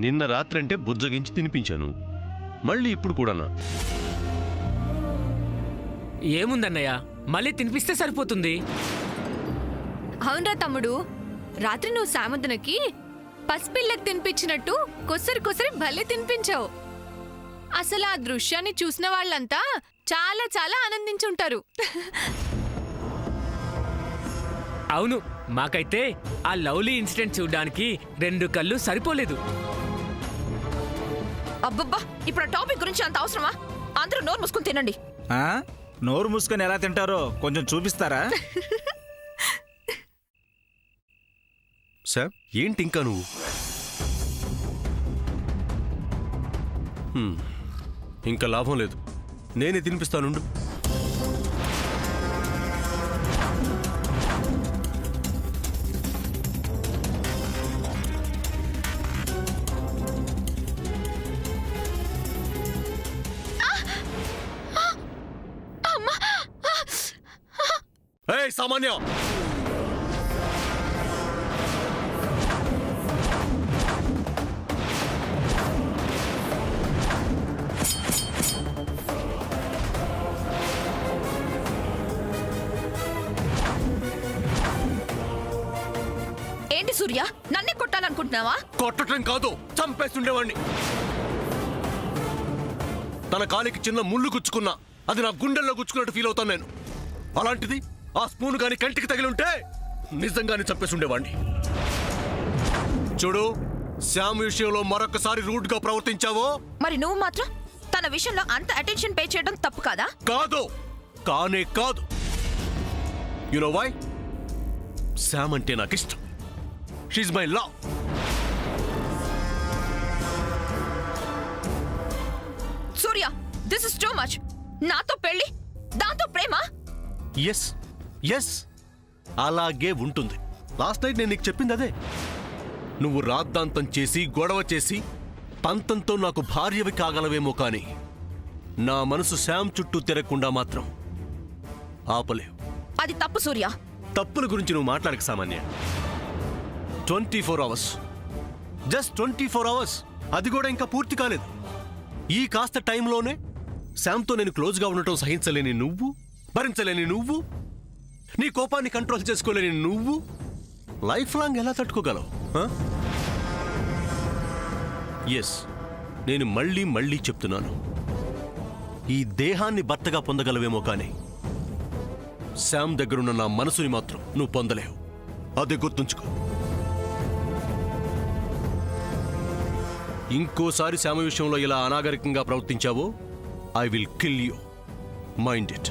నిన్న రాత్రంటే బుజ్జగించి తినిపించాను, మళ్ళీ ఇప్పుడు కూడానా? ఏముందన్నయ్య, మళ్ళీ తినిపిస్తే సరిపోతుంది. అవునరా తమ్ముడు, రాత్రి నువ్వు సాముద్రకి పసిపిల్లకి తినిపించినట్టు కొసరి కొసరి భలే తినిపించావు. అసలు ఆ దృశ్యాన్ని చూసిన వాళ్ళంతా చాలా చాలా ఆనందించుంటారు. అవును, మాకైతే ఆ లవ్లీ ఇన్సిడెంట్ చూడడానికి 2 కళ్ళు సరిపోలేదు. అబ్బబ్బా, ఇప్పుడు ఆ టాపిక్ గురించి అంత అవసరమా? అందరూ నోరు మూసుకుని తినండి. నోరు మూసుకొని ఎలా తింటారో కొంచెం చూపిస్తారా? సార్ ఏంటి ఇంకా నువ్వు? ఇంకా లాభం లేదు, నేనే తినిపిస్తానుండు. ఏయ్ సామాన్య, ఏంటి సూర్య, నన్నే కొట్టాలనుకుంటున్నావా? కొట్టడం కాదు, చంపేస్తుండేవాణ్ణి. తన కాలికి చిన్న ముళ్ళు గుచ్చుకున్నా అది నా గుండెల్లో గుచ్చుకున్నట్టు ఫీల్ అవుతాను నేను. అలాంటిది ఆ స్పూన్ గాని కంటికి తగిలి ఉంటే నిజంగానే చంపేస్తుండేవాణ్ణి. చూడు, శ్యామ్ విషయంలో మరొకసారి రూడ్ గా ప్రవర్తించావో. మరి నువ్వు మాత్రం తన విషయంలో అంత అటెన్షన్ పే చేయడం తప్పు కాదా? కాదు, కానే కాదు. You know why? శ్యామ్ అంటే నాకు ఇష్టం. She my love. Surya, this is too much. నాతో పెళ్లి, దాంతో ప్రేమ. ఎస్ ఎస్, అలాగే ఉంటుంది. లాస్ట్ నైట్ నేను నీకు చెప్పింది అదే. నువ్వు రాద్ధాంతం చేసి గొడవ చేసి పంతంతో నాకు భార్యవి కాగలవేమో కానీ నా మనసు శ్యామ్ చుట్టూ తిరగకుండా మాత్రం ఆపలేవు. అది తప్పు సూర్య. తప్పుల గురించి నువ్వు మాట్లాడక సామాన్య. 24 అవర్స్, జస్ట్ 24 అవర్స్, అది కూడా ఇంకా పూర్తి కాలేదు. ఈ కాస్త టైంలోనే శ్యామ్తో నేను క్లోజ్గా ఉండటం సహించలేని నువ్వు, భరించలేని నువ్వు, నీ కోపాన్ని కంట్రోల్ చేసుకోలేని నువ్వు లైఫ్ లాంగ్ ఎలా తట్టుకోగలవు? ఎస్, నేను మళ్ళీ మళ్ళీ చెప్తున్నాను, ఈ దేహాన్ని భర్తగా పొందగలవేమో కానీ శ్యామ్ దగ్గరున్న నా మనసుని మాత్రం నువ్వు పొందలేవు. అదే గుర్తుంచుకో. ఇంకోసారి శ్యామ విషయంలో ఇలా అనాగరికంగా ప్రవర్తించావో I will kill you. Mind it.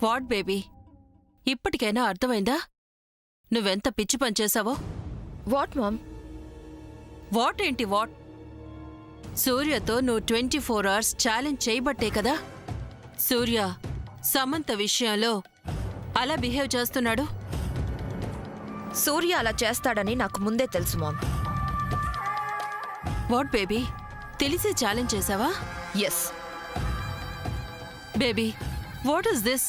What baby, ఇప్పటికైనా అర్థమైందా నువ్వెంత పిచ్చి పనిచేశావో? What mom? వాట్ ఏంటి వాట్? సూర్యతో నువ్వు 24 అవర్స్ ఛాలెంజ్ చేయబట్టే కదా సూర్య సమంత విషయంలో అలా బిహేవ్ చేస్తున్నాడు. సూర్య అలా చేస్తాడని నాకు ముందే తెలుసు మామ్. వాట్ బేబీ, తెలిసే ఛాలెంజ్ చేసావా? Yes. Baby, what is this?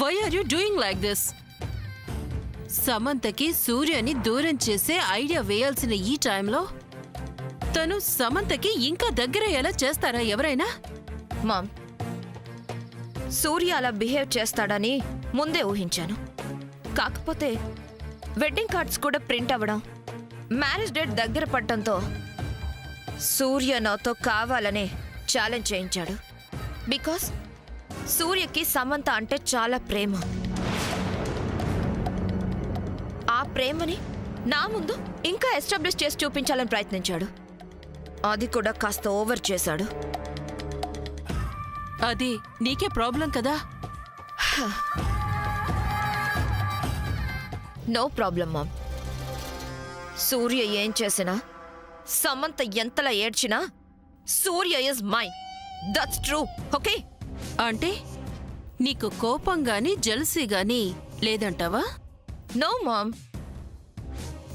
Why are you doing like this? సమంతకి సూర్యని దూరం చేసే ఐడియా వేయాల్సిన ఈ టైంలో తను సమంతకి ఇంకా దగ్గరయ్యేలా చేస్తారా ఎవరైనా? మామ్, సూర్య అలా బిహేవ్ చేస్తాడని ముందే ఊహించాను. కాకపోతే వెడ్డింగ్ కార్డ్స్ కూడా ప్రింట్ అవ్వడం, మ్యారేజ్ డేట్ దగ్గర పడటంతో సూర్య నాతో కావాలనే ఛాలెంజ్ చేయించాడు. బికాస్ సూర్యకి సమంత అంటే చాలా ప్రేమ. ఆ ప్రేమని నా ముందు ఇంకా ఎస్టాబ్లిష్ చేసి చూపించాలని ప్రయత్నించాడు. అది కూడా కాస్త ఓవర్ చేశాడు. అది నీకే ప్రాబ్లం కదా. No problem ma'am. సూర్య ఏం చేసినా, సమంత ఎంతలా ఏడ్చినా, Surya is mine. That's true. Okay? అంటే నీకు కోపం గాని జెలసీ గాని లేదంటావా? No ma'am.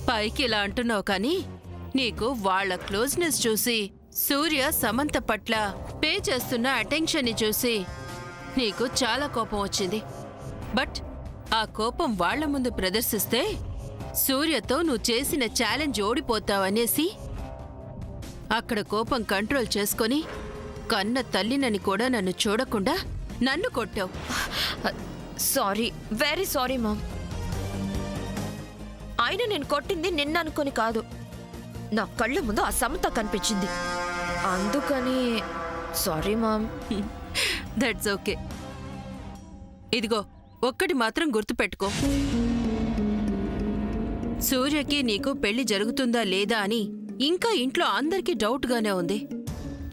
పైకి ఇలా అంటున్నావు కానీ నీకు వాళ్ళ క్లోజ్నెస్ చూసి, సూర్య సమంత పట్ల పే చేస్తున్న అటెన్షన్ని చూసి నీకు చాలా కోపం వచ్చింది. బట్ ఆ కోపం వాళ్ళ ముందు ప్రదర్శిస్తే సూర్యతో నువ్వు చేసిన ఛాలెంజ్ ఓడిపోతావనేసి అక్కడ కోపం కంట్రోల్ చేసుకొని కన్న తల్లినని కూడా నన్ను చూడకుండా నన్ను కొట్టావు. Sorry, very sorry ma'am. ఆయన నేను కొట్టింది నిన్న అనుకొని కాదు, నా కళ్ళ ముందు ఆ సమంత కనిపించింది, అందుకని సారీ మామ్. That's okay. ఇదిగో ఒక్కటి మాత్రం గుర్తుపెట్టుకో, సూర్యకి నీకు పెళ్లి జరుగుతుందా లేదా అని ఇంకా ఇంట్లో అందరికీ డౌట్గానే ఉంది.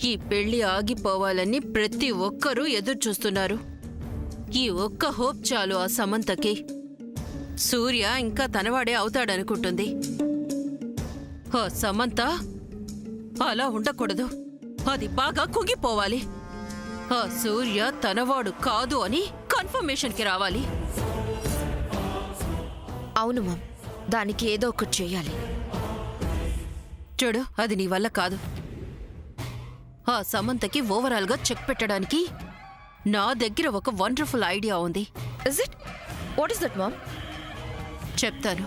ఈ పెళ్లి ఆగిపోవాలని ప్రతి ఒక్కరూ ఎదురు చూస్తున్నారు. ఈ ఒక్క హోప్ చాలు ఆ సమంతకి. సూర్య ఇంకా తనవాడే అవుతాడనుకుంటుంది. ఓ సమంత అలా ఉండకూడదు, అది బాగా కుంగిపోవాలి. ఆ సూర్య తనవాడు కాదు అని కన్ఫర్మేషన్కి రావాలి. అవును మామ్, దానికి ఏదో ఒకటి చేయాలి. చూడు, అది నీ వల్ల కాదు. ఆ సమంతకి ఓవరాల్గా చెక్ పెట్టడానికి నా దగ్గర ఒక వండర్ఫుల్ ఐడియా ఉంది. Is it? What is that mom? చెప్తాను.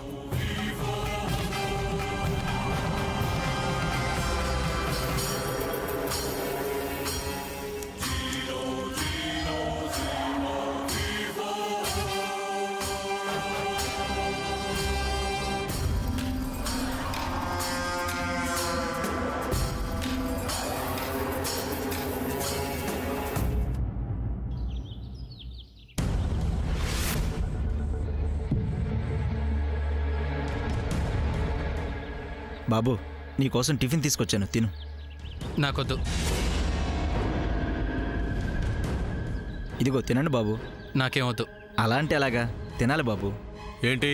బాబు, నీకోసం టిఫిన్ తీసుకొచ్చాను, తిను. నాకొద్దు. ఇదిగో తినండి బాబు. నాకేమొద్దు. అలా అంటే అలాగా, తినాలి బాబు. ఏంటి?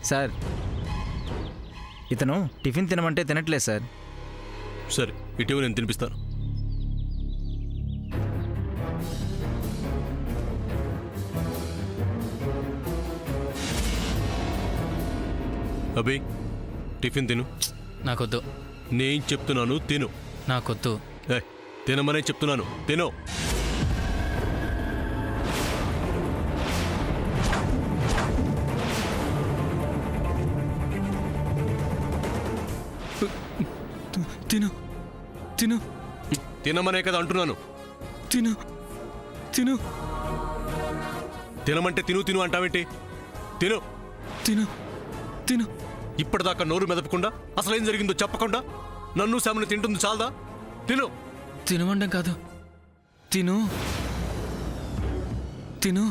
సార్, ఇతను టిఫిన్ తినమంటే తినట్లేదు సార్. సరే, ఇటీవల నేను తినిపిస్తాను. అభి, టిఫిన్ తిను. నాకొద్దు. నేను చెప్తున్నాను తిను. నాకొద్దు. తినమనే చెప్తున్నాను, తిను. తిను తిను తినమనే కదా అంటున్నాను. తిను తిను తినమంటే తిను తిను అంటావేంటి? తిను. తిను తిను ఇప్పటిదాకా నోరు మెదపకుండా అసలేం జరిగిందో చెప్పకుండా నన్ను శామని తింటుంది చాలదా? తిను. తినమండం కాదు, తిను తిను.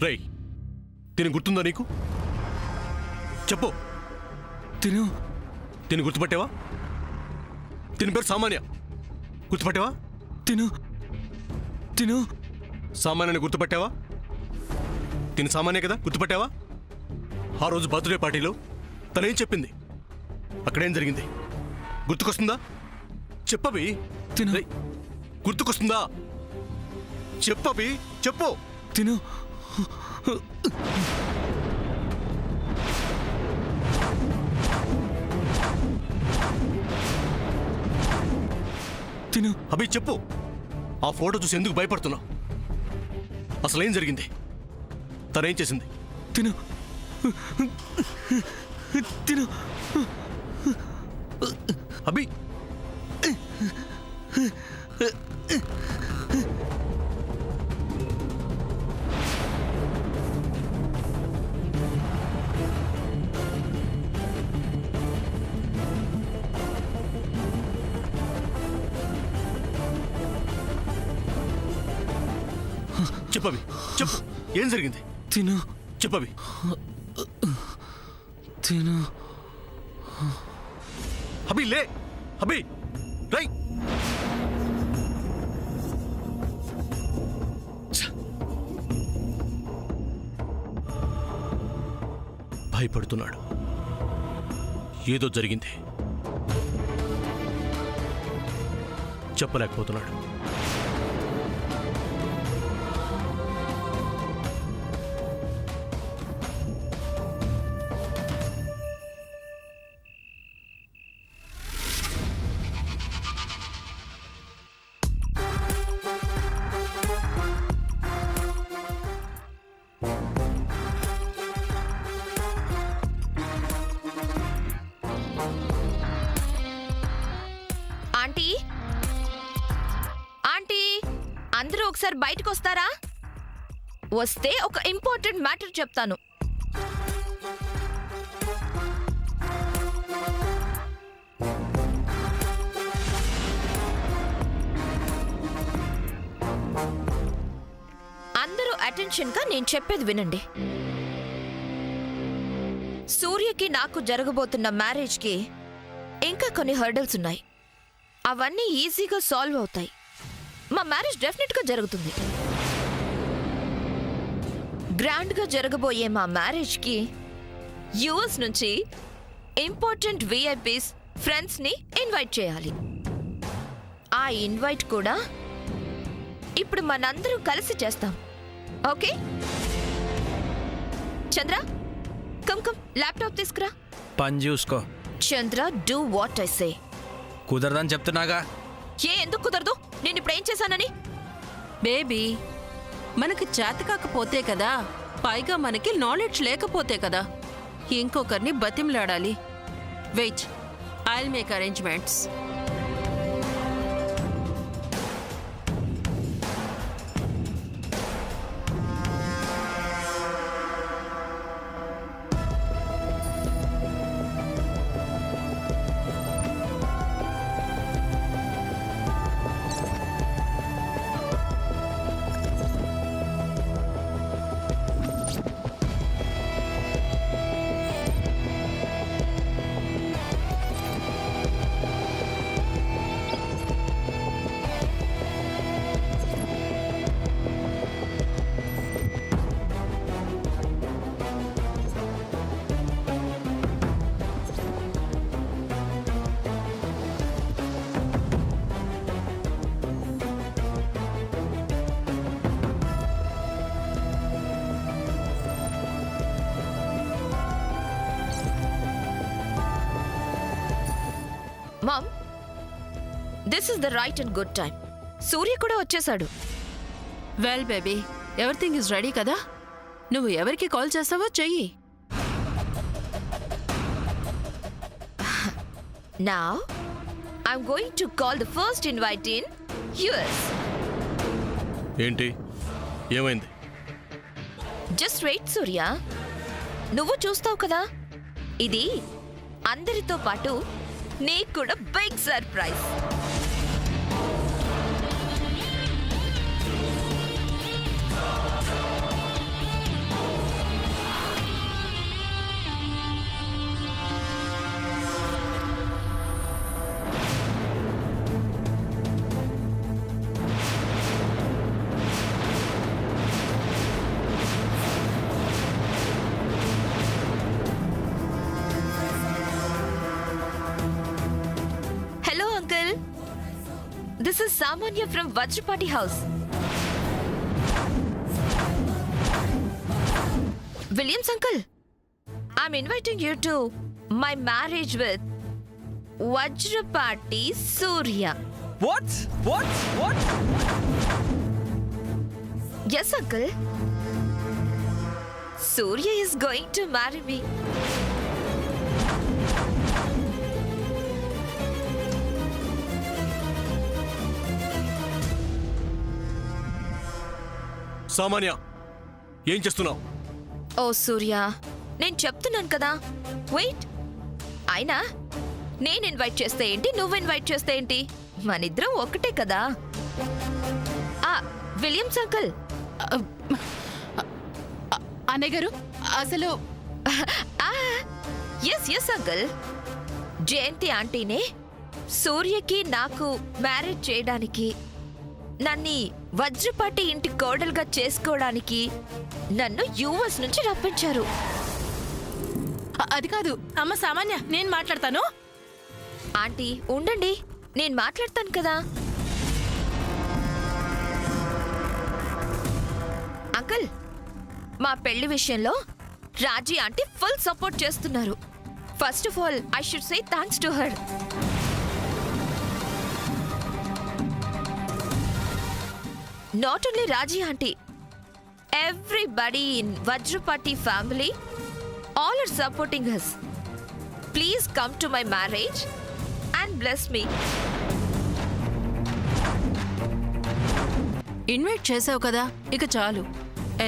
రేయ్, తిని గుర్తుందా నీకు? చెప్పు. తిను తిని గుర్తుపట్టావా? తిని పేరు సామాన్య, గుర్తుపట్టావా? తిను తిను. సామాన్యని గుర్తుపట్టావా? తిని సామాన్య కదా, గుర్తుపట్టావా? ఆ రోజు బర్త్డే పార్టీలో తనేం చెప్పింది? అక్కడేం జరిగింది గుర్తుకొస్తుందా? చెప్పవి. తిను. రేయ్, గుర్తుకొస్తుందా? చెప్పవి, చెప్పు. తిను. తిను. అభి, చెప్పు. ఆ ఫోటో చూసి ఎందుకు భయపడుతున్నావు? అసలేం జరిగింది? తనేం చేసింది? తిను తిను అభి చెప్పవి చెప్పు ఏం జరిగింది తిను చెప్పవి తిను అభి లే అభి రై భయపడుతున్నాడు ఏదో జరిగింది చెప్పలేకపోతున్నాడు ఆంటీ ఆంటీ అందరూ ఒకసారి బయటకు వస్తారా? వస్తే ఒక ఇంపార్టెంట్ మ్యాటర్ చెప్తాను. అందరూ అటెన్షన్ గా నేను చెప్పేది వినండి. సూర్యకి నాకు జరగబోతున్న మ్యారేజ్కి ఇంకా కొన్ని హర్డల్స్ ఉన్నాయి. అవన్నీ ఈజీగా సాల్వ్ అవుతాయి. మా మ్యారేజ్ డెఫినెట్గా జరుగుతుంది. గ్రాండ్గా జరగబోయే మా మ్యారేజ్కి యూఎస్ నుంచి ఇంపార్టెంట్ విఐపీస్ ఫ్రెండ్స్ని ఇన్వైట్ చేయాలి. ఆ ఇన్వైట్ కూడా ఇప్పుడు మనందరం కలిసి చేస్తాం. ఓకే చంద్ర, కమ్ ల్యాప్టాప్ తీసుకురా. పని చూసుకో. చంద్ర, డూ వాట్ ఐ సే. కుదరదని చెప్తున్నాగా. ఎందుకు కుదరదు? నేను ఇప్పుడు ఏం చేశానని? బేబీ, మనకి చేత కాకపోతే కదా, పైగా మనకి నాలెడ్జ్ లేకపోతే కదా ఇంకొకరిని బతిమలాడాలి. Wait, I'll make arrangements. Mom, this is the right and good time. Surya కూడా వచ్చేసాడు. Well baby, everything is ready కదా? నువ్వు ఎవరికి కాల్ చేస్తావో చెయ్యి. Now, I'm going to call the first invite in US. ఏంటి ఏమైంది? Just wait, సూర్య. నువ్వు చూస్తావు కదా, ఇది అందరితో పాటు నీకు కూడా big surprise. This is Samanya from Vajrapati House. Williams uncle, I'm inviting you to my marriage with Vajrapati Surya. What? Yes uncle. Surya is going to marry me. సామాన్య, ఏం చేస్తున్నావు? ఓ సూర్య, నేను చెప్తున్నాను కదా, వెయిట్. అయినా నేను ఇన్వైట్ చేస్తే ఏంటి, నువ్వు ఇన్వైట్ చేస్తే ఏంటి, మనిద్దరం ఒకటే కదా. Williams uncle. అన్నయ్య గారు అసలు ఎస్ ఎస్ అంకుల్. జయంతి ఆంటీనే సూర్యకి నాకు మ్యారేజ్ చేయడానికి, నన్ను వజ్రపాటి ఇంటి కోడలుగా చేసుకోవడానికి నన్ను యుఎస్ నుంచి రప్పించారు. అది కాదు అమ్మ సామాన్య, నేను మాట్లాడతాను. ఆంటీ ఉండండి, నేను మాట్లాడతాను కదా. అంకుల్, మా పెళ్లి విషయంలో రాజీ ఆంటీ ఫుల్ సపోర్ట్ చేస్తున్నారు. First of all I should say thanks to her. Not only Raji aunty, everybody in Vajrapati family, all are supporting us. Please come to my marriage and bless me. Invite చేసావు కదా, ఇక చాలు.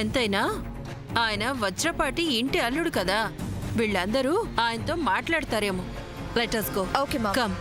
ఎంతైనా ఆయన వజ్రపాటి ఇంటి అల్లుడు కదా, వీళ్ళందరూ ఆయనతో మాట్లాడతారేమో. Let us go. Okay, Mom. Come.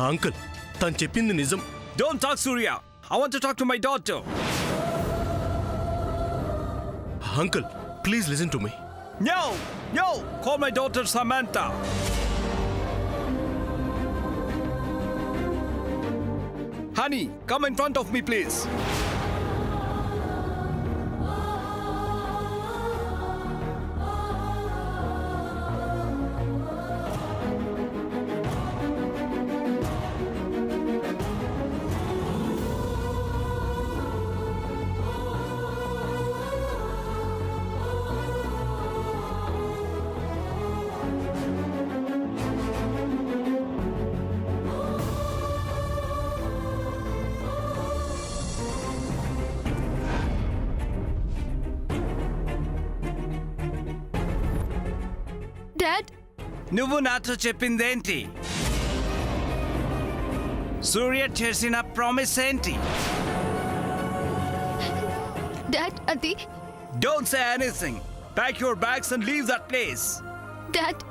Uncle, తను చెప్పింది నిజం. Don't talk, Surya. I want to talk to my daughter. Uncle, please listen to me. No, no. Call my daughter Samantha. Honey, come in front of me, please. Dad, నువ్వు నాతో చెప్పిందేంటి? సూర్య చేసిన promise ఏంటి? Dad, అది Don't say anything. Pack your bags and leave that place. Dad,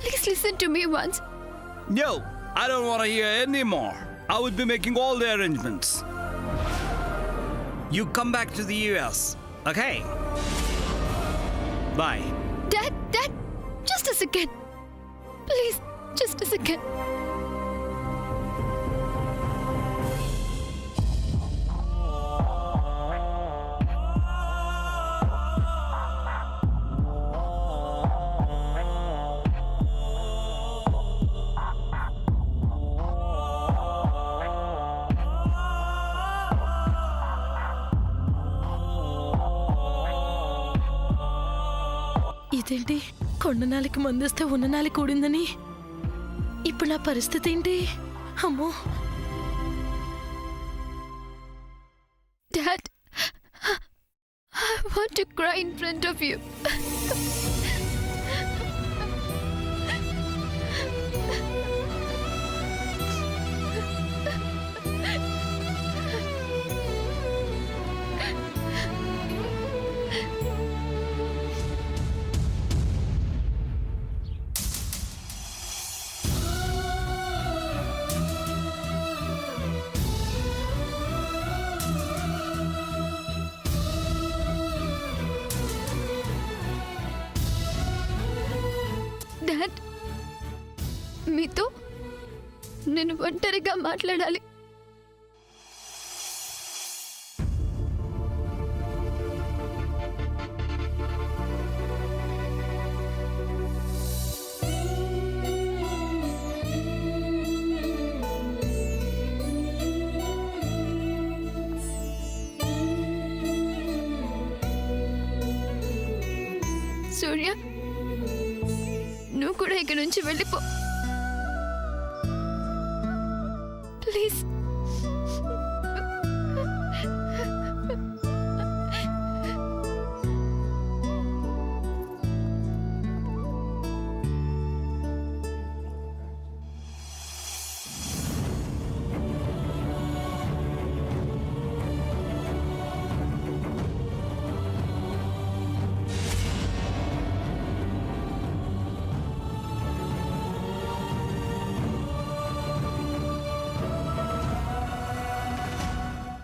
please listen to me once. No, I don't want to hear anymore. I would be making all the arrangements. You come back to the US, okay? Bye. Dad, dad, just a second. Please, just a second. ఇదేంటి, కొండ నాలికి మందేస్తే ఉన్న నాలి కూడిందని? ఇప్పుడు నా పరిస్థితి ఏంటి? అమ్మో. Dad, I want to cry in front of you. Dad, మీతో నేను ఒంటరిగా మాట్లాడాలి. సూర్య నువ్వు కూడా ఇక్కడి నుంచి వెళ్ళిపో